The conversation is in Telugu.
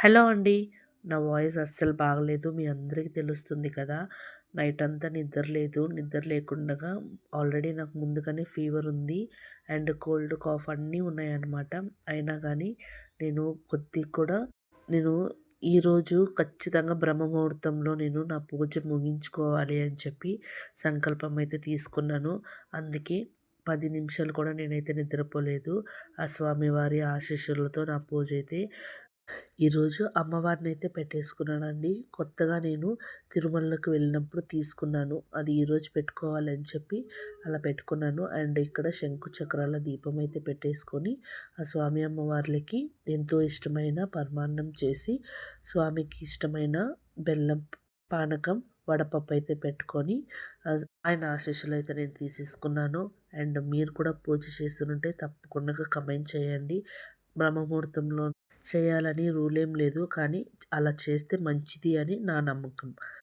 హలో అండి. నా వాయిస్ అస్సలు బాగలేదు. మీ అందరికీ తెలుస్తుంది కదా! నైట్ అంతా నిద్ర లేదు. నిద్ర లేకుండగా ఆల్రెడీ నాకు ముందుగానే ఫీవర్ ఉంది. అండ్ కోల్డ్, కాఫ్ అన్నీ ఉన్నాయన్నమాట. అయినా గానీ నేను కొద్దిగా కూడా నేను ఈరోజు ఖచ్చితంగా బ్రహ్మ ముహూర్తంలో నేను నా పూజ ముగించుకోవాలి అని చెప్పి సంకల్పం అయితే తీసుకున్నాను. అందుకే 10 నిమిషాలు కూడా నేనైతే నిద్రపోలేదు. ఆ స్వామివారి ఆశీస్సులతో నా పూజైతే ఈరోజు అమ్మవారినైతే పెట్టేసుకున్నానండి. కొత్తగా నేను తిరుమలకి వెళ్ళినప్పుడు తీసుకున్నాను. అది ఈరోజు పెట్టుకోవాలని చెప్పి అలా పెట్టుకున్నాను. అండ్ ఇక్కడ శంకు చక్రాల దీపం అయితే పెట్టేసుకొని, ఆ స్వామి అమ్మవార్లకి ఎంతో ఇష్టమైన పరమాన్నం చేసి, స్వామికి ఇష్టమైన బెల్లం పానకం, వడపప్పు అయితే పెట్టుకొని ఆయన ఆశీస్సులైతే నేను తీసేసుకున్నాను. అండ్ మీరు కూడా పూజ చేస్తుంటే తప్పకుండా కమెంట్ చేయండి. బ్రహ్మముహూర్తంలో చేయాలని రూలేం లేదు. కానీ అలా చేస్తే మంచిది అని నా నమ్మకం.